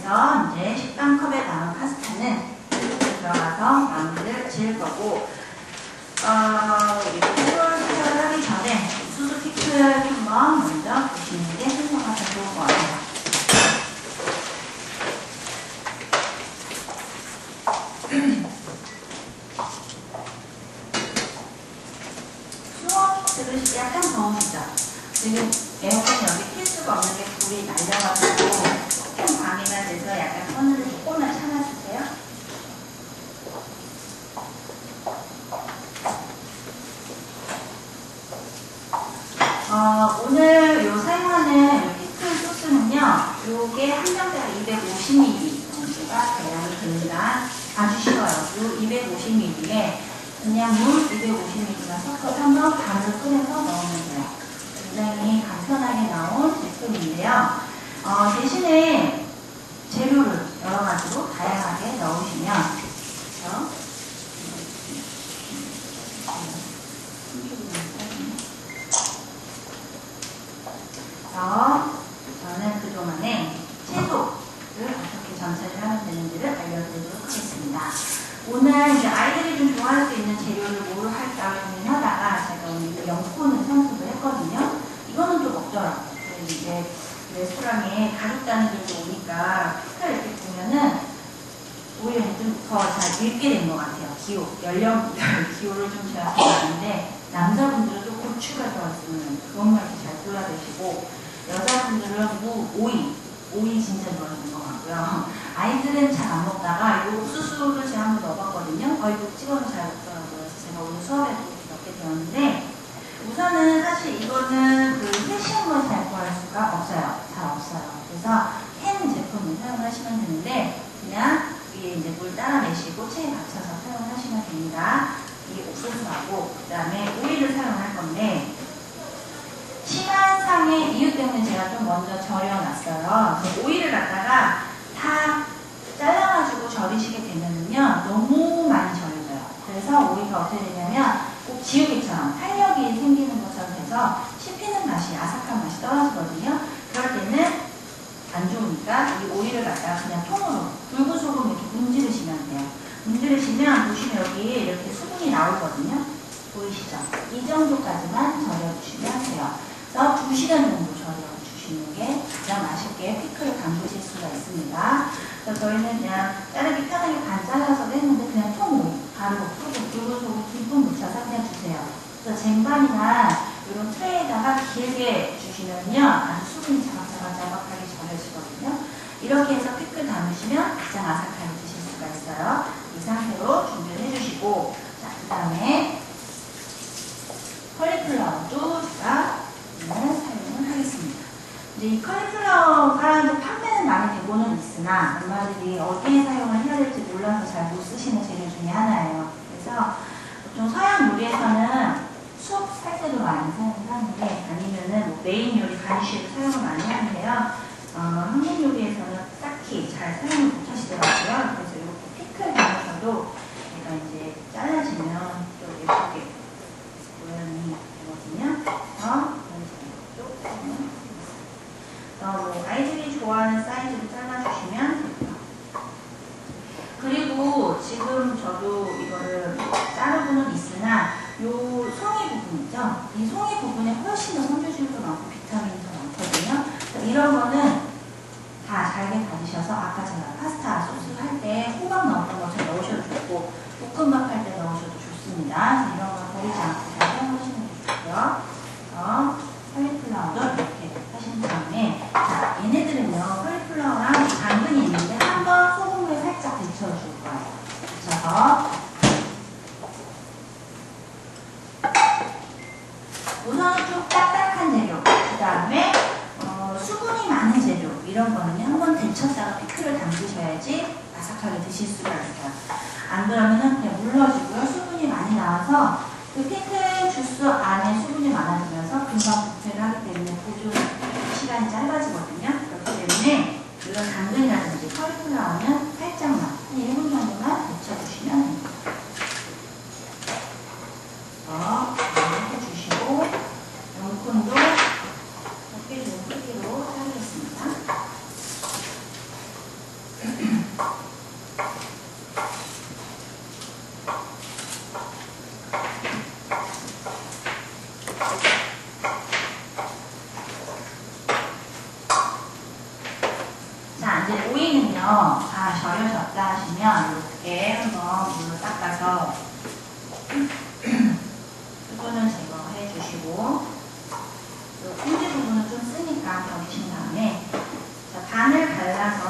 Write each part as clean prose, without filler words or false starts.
그래서 이제 식빵컵에 담은 파스타는 들어가서 마무리를 지을 거고, 이거 생각을 하기 전에 옥수수 피클 한번 먼저 보시는 게 순서가 더 좋을 것 같아요. 수업 들으실 때 약간 더우시죠? 지금 에어컨이 여기 킬 수가 없는 게 불이 날려가지고 조금 방해가 돼서 약간 손을 조금만 참아주세요. 오늘 요 사용하는 피클 소스는요, 요게 한 병당 250ml 정도가 대량이 됩니다. 아주 쉬워요. 요 250ml에 그냥 물 250ml가 섞어서 한번 반을 끓여서 넣으면 돼요. 굉장히 간편하게 나온 제품인데요. 대신에 재료를 여러 가지로 다양하게 넣으시면, 그렇죠? 저는 그동안에 채소를 어떻게 전체를 하면 되는지를 알려드리도록 하겠습니다. 오늘 이제 아이들이 좀 좋아할 수 있는 재료를 뭐로 할까 고민하다가 제가 오늘 연코는 선택을 했거든요. 이거는 또 먹더라고요. 이제 레스토랑에 가족 단위들도 오니까 피클 이렇게 보면은 오히려 좀 더 잘 읽게 된 것 같아요. 기호, 연령별 기호를 좀 제가 좋아하는데, 남자분들은 또 고추가 들어있으면 그것만 이렇게 잘 골라드시고, 여자분들은 오이 진짜 좋아하는 것 같고요. 아이들은 잘 안 먹다가 이 옥수수를 제가 한번 넣어봤거든요. 이거 찍어서 잘 먹더라고요. 그래서 제가 오늘 수업에도 이렇게 넣게 되었는데, 우선은 사실 이거는 그 세시한 잘 구할 수가 없어요. 잘 없어요. 그래서 캔 제품을 사용하시면 되는데, 그냥 위에 이제 물 따라 내시고 체에 맞춰서 사용하시면 됩니다. 이 옥수수하고 그 다음에 오이를 사용할 건데, 시간상의 이유 때문에 제가 좀 먼저 절여놨어요. 오이를 갖다가 다 잘라가지고 절이시게 되면은요, 너무 많이 절여져요. 그래서 오이가 어떻게 되냐면 꼭 지우개처럼 탄력이 생기는 것처럼 돼서 씹히는 맛이, 아삭한 맛이 떨어지거든요. 그럴 때는 안 좋으니까 이 오이를 갖다가 그냥 통으로 굵은 소금 이렇게 문지르시면 돼요. 문지르시면 보시면 여기 이렇게 수분이 나오거든요. 보이시죠? 이 정도까지만 절여주시면 돼요. 그래서 2시간 정도 절여주시는 게 가장 맛있게 피클을 담그실 수가 있습니다. 그래서 저희는 그냥 자르기 편하게 반 잘라서도 했는데 그냥 통오이 바로 굵은 소금 듬뿍 묻혀서 그냥 주세요. 그래서 쟁반이나 이런 트레이에다가 길게 주시면요, 아주 수분이 자박자박하게 절여지거든요. 이렇게 해서 피클 담으시면 가장 아삭하게 드실 수가 있어요. 이 상태로 준비를 해주시고, 자, 그 다음에 컬리플라워도 제가 오늘 사용을 하겠습니다. 이제 이 컬리플라워가 판매는 많이 되고는 있으나 엄마들이 어디에 사용을 해야 될지 몰라서 잘 못 쓰시는 재료 중에 하나예요. 그래서 보통 서양 요리에서는 수업 할 때도 많이 사용을 하는데, 아니면은 뭐 메인 요리 간식으로 사용을 많이 하는데요. 한국 요리에서는 딱히 잘 사용을 못 하시더라고요. 그래서 이렇게 피클 담아서도 얘가 이제 잘라지면 또 예쁘게 모양이 되거든요. 뭐 아이들이 좋아하는 사이즈로 잘라주시면 됩니다. 그리고 지금 저도 이거를 자르고는 있으나 요 송이 부분 있죠? 이 송이 부분에 훨씬 더 섬유질도 많고 비타민이 더 많거든요. 이런 거는 다 잘게 다지셔서 아까 제가 파스타 소스 할 때 호박 넣었던 것처럼 넣으셔도 좋고, 볶음밥 할 때 넣으셔도 좋습니다. 이런 거 버리지 않고 잘 사용하시면 되고요. 컬리플라워도 이렇게 하신 다음에, 자, 얘네들은요, 컬리플라워랑 당근이 있는데 한번 소금을 살짝 데쳐줄 거예요. 데쳐서 우선은 좀 딱딱한 재료, 그 다음에 수분이 많은 재료, 이런 거는 한번 데쳤다가 피클을 담그셔야지 아삭하게 드실 수가 있어요. 안 그러면은 그냥 물러지고요. 수분이 많이 나와서 그 피클 주스 안에 수분이 많아지면서 금방 부패를 하기 때문에 보존 시간이 짧아지거든요. 그렇기 때문에 이런 당근이라든지 컬리플라워는 살짝만, 한 1분 정도만 데쳐주시면 됩니다. 이렇게 주시고, 연콘도 적게 좀 크기로 자르겠습니다. 자, 이제 오이는요, 절여졌다 하시면 이렇게 한번 물로 닦아서 수분을 제거해 주시고, 또 콩지 부분은 좀 쓰니까 버리신 다음에, 자, 반을 갈라서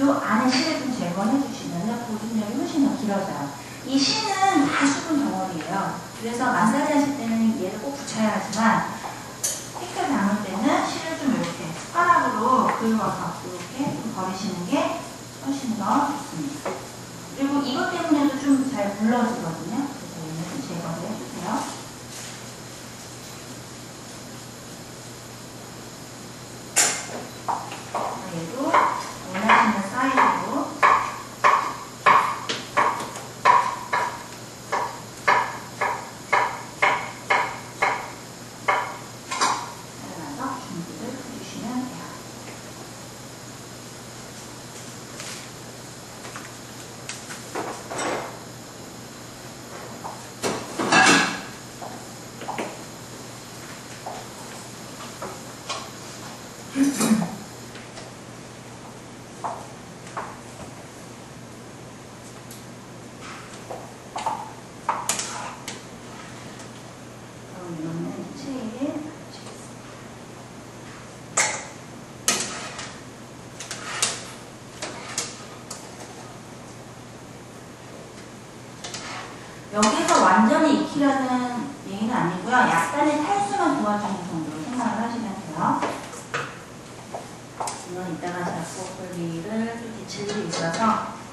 요 안에 실을 좀 제거해 주시면 보존력이 훨씬 더 길어져요. 이 실은 다 수분 덩어리예요. 그래서 마사지 하실 때는 얘를 꼭 붙여야 하지만, 피클 담을 때는 실을 좀 이렇게 숟가락으로 긁어서 이렇게 좀 버리시는 게 훨씬 더 좋습니다. 그리고 이것 때문에도 좀 잘 물러지거든요. 그래서 얘는 좀 제거를 해주세요. 얘도 원하시는 사이즈로 잘라서 준비를 해주시면 돼요. 여기서 완전히 익히려는 얘기는 아니고요. 약간의 탈수만 도와주는 정도로 생각을 하시면 돼요. 이건 이따가 잡곡블리를 또 데칠 일이 있어서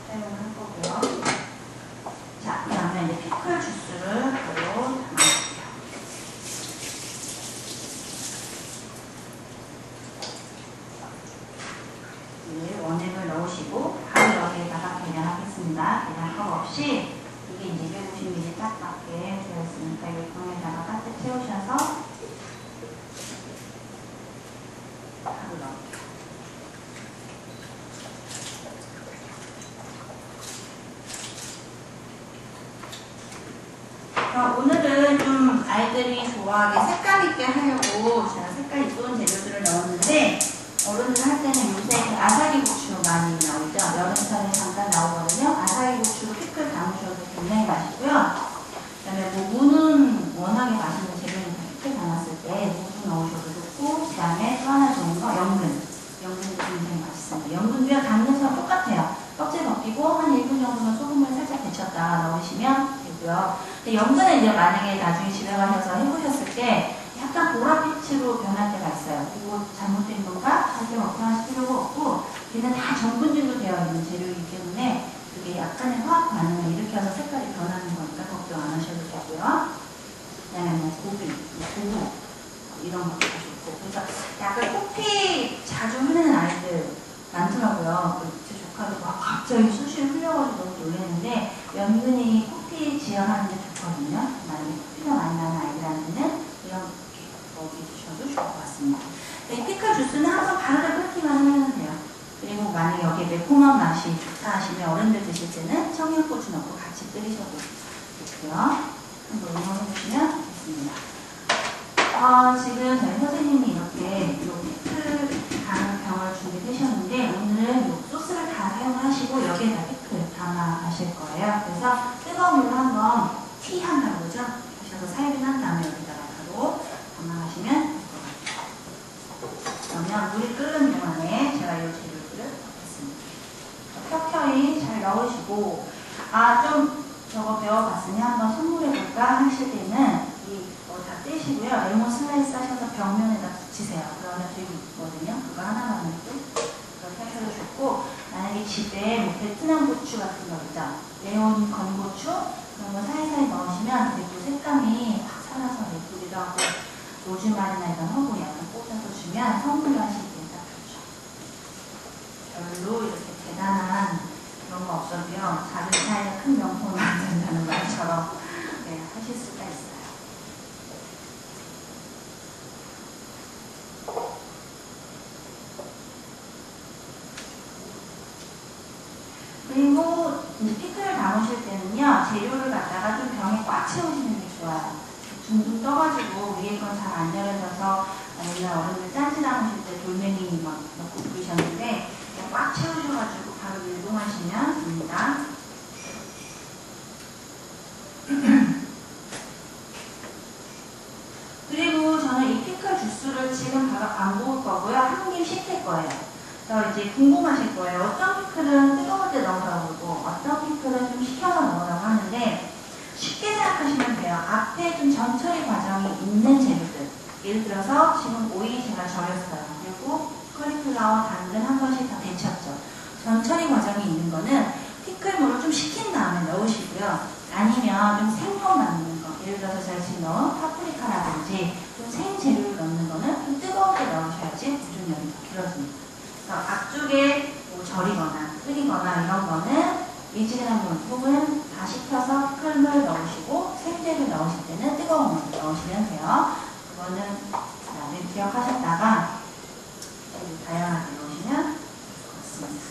사용을 할 거고요. 자, 그 다음에 이제 피클 주스를 바로 담아볼게요. 원액을 넣으시고 바로 여기에다가 계량하겠습니다. 계량컵 없이 이게 이제 250ml 딱 맞게 되어 있으니까 이 병에다가 가득 채우셔서 바로 넣을게요. 오늘은 좀 아이들이 좋아하게 색깔 있게 하려고 제가 색깔 이쁜 재료들을 넣었는데, 어른들 할 때는 요새 아사기 고추 많이 나오죠. 여름철에 잠깐 나오거든요. 아사기 고추로 피클 담으셔도 굉장히 맛있고요. 그 다음에 무는 워낙에 맛있는 재료니까 피클 담았을 때 무도 넣으셔도 좋고, 그 다음에 또 하나 좋은 거 연근. 연근도 굉장히 맛있습니다. 연근도요, 담는 거 똑같아요. 껍질 벗기고 한 1분 정도만 소금을 살짝 데쳤다가 넣으시면 되고요. 근데 연근은 이제 만약에 나중에 집에 가셔서 해보셨을 때 약간 보랏빛으로 변할 때가 있어요. 그리고 잘못된 건가? 절대 걱정하실 필요가 없고, 걔는 다 전분질로 되어 있는 재료이기 때문에 그게 약간의 화학 반응을 일으켜서 색깔이 변하는 거니까 걱정 안 하셔도 되고요. 그 다음에 뭐 고기, 두부 이런 것도 좋고. 그래서 약간 코피 자주 흘리는 아이들 많더라고요. 제 조카도 막 갑자기 수시를 흘려가지고 너무 놀랐는데, 연근이 코피 지혈하는 데 좋거든요. 만약에 코피가 많이 나는 아이들한테는 이런 먹여주셔도 좋을 것 같습니다. 이 피클 주스는 항상 바르르 끓기만 하면 돼요. 그리고 만약에 여기에 매콤한 맛이 좋다 하시면 어른들 드실 때는 청양고추 넣고 같이 끓이셔도 좋고요. 한번 응용해주시면 되겠습니다. 지금 저희 선생님이 이렇게 피클 병을 준비되셨는데, 오늘은 이 소스를 다 사용하시고 여기에다 피클 담아 가실 거예요. 그래서 뜨거운 물로 한번 티 한다고 그러죠? 하셔서 살균 한 다음에 여기다가 바로 담아가시면 될 것 같아요. 그러면 물이 끓는 동안에 제가 이 재료들을 넣겠습니다. 켜켜이 잘 넣으시고, 좀 저거 배워봤으니 한번 선물해볼까 하실 때는 다 떼시고요. 레몬 슬라이스 하셔서 벽면에다 붙이세요. 그러면 되게 이쁘거든요. 그거 하나만 해도 그렇게 하셔도 좋고, 만약에 집에 뭐 베트남 고추 같은 거 있죠. 레몬 건고추 그런 거 사이사이 넣으시면 되게 색감이 확 살아서 예쁘기도 하고, 로즈마리나 이런 허브 약간 꽂아서 주면 선물로 하실 때 딱 좋죠. 별로 이렇게 대단한 그런 거 없어도요. 작은 차이가 큰 명품을 만든다는 말처럼 하실 수가 있어요. 그리고 피클을 담으실 때는요, 재료를 갖다가 좀 병에 꽉 채우시는 게 좋아요. 둥둥 떠가지고 위에 건 잘 안 열어져서 옛날 어른들 짠지 담으실 때 돌멩이 막 넣고 그러셨는데 꽉 채우셔가지고 바로 밀봉하시면 됩니다. 그리고 저는 이 피클 주스를 지금 바로 안 부을 거고요. 한 김 식힐 거예요. 그래서 이제 궁금하실 거예요. 어떤 피클은 뜨거울 때 넣으라고 그러고 어떤 피클은 좀 식혀서 넣으라고 하는데 쉽게 생각하시면 돼요. 앞에 좀 전처리 과정이 있는 재료들. 예를 들어서 지금 오이 제가 절였어요. 그리고 커리플라워, 당근 한 번씩 다 데쳤죠. 전처리 과정이 있는 거는 피클물을 좀 식힌 다음에 넣으시고요. 아니면 좀 생거 넣는 거. 예를 들어서 제가 지금 넣은 파프리카라든지 좀 생재료를 넣는 거는 좀 뜨거울 때 넣으셔야지 보존력이 더 길어집니다. 그래서 앞쪽에 뭐 절이거나 끓이거나 이런 거는 일주일에 물 혹은 다 식혀서 피클물 넣으시고 생재료 넣으실 때는 뜨거운 물 넣으시면 돼요. 그거는 나중에 기억하셨다가 다양하게 넣으시면 좋습니다.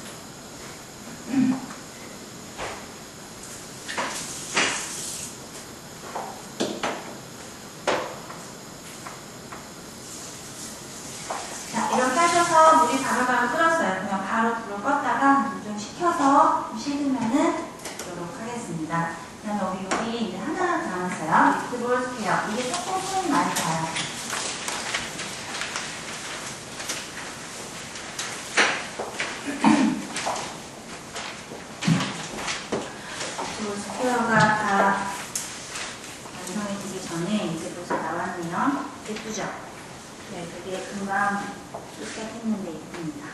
자, 이렇게 하셔서 물이 바글바글 끓었어요. 그냥 바로 불을 껐다가 물 좀 식혀서 식으면은 하도록 하겠습니다. 그 다음에 여기 이제 하나 남았어요. 미트볼 스퀘어. 이게 조금 손이 많이 가요. 미트볼 스퀘어가 다 완성해지기 전에 이제 벌써 나왔네요. 예쁘죠? 네, 그게 금방 뚝딱했는데 예쁩니다.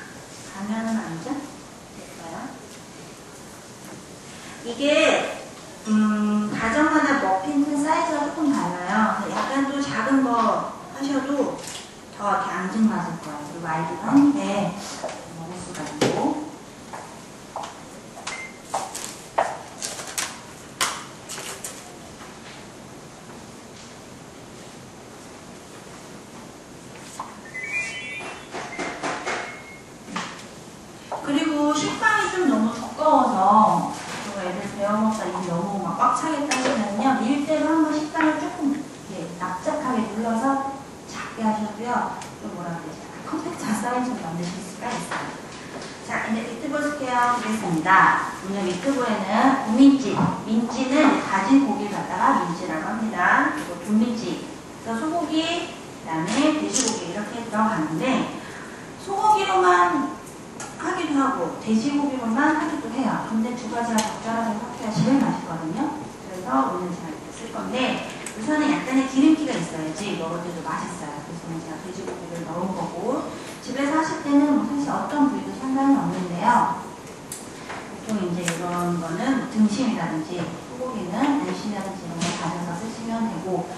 가면은 아니죠? 됐어요? 이게 가정마다 머핀 사이즈가 조금 달라요. 약간 또 작은 거 하셔도 더 이렇게 앙증맞을 거예요. 그리고 아이들도 한 입에 먹을 수가 있고. 그리고 식빵이 좀 너무 두꺼워서 애들 배워먹다 입이 너무 막 꽉 차겠다 하시면요, 밀대로 한번 식빵을 조금 이렇게 납작하게 눌러서 작게 하셔도요, 좀 뭐라 그러지, 컴팩트 사이즈로 만드실 수가 있어요. 자, 이제 미트볼 스퀘어 보겠습니다. 오늘 미트볼에는 분민지, 민지는 다진 고기를 갖다가 민지라고 합니다. 그리고 분민지, 그래서 소고기, 그 다음에 돼지고기 이렇게 들어가는데 소고기로만 하기도 하고 돼지고기로만 하기도 해요. 근데 두 가지가 적절하게 섞여야 제일 맛있거든요. 그래서 오늘 제가 이렇게 쓸 건데 우선은 약간의 기름기가 있어야지 먹을 때도 맛있어요. 그래서 제가 돼지고기를 넣은 거고 집에서 하실 때는 뭐 사실 어떤 부위도 상관은 없는데요. 보통 이제 이런 거는 등심이라든지 소고기는 안심이라든지 이런 거 가져서 쓰시면 되고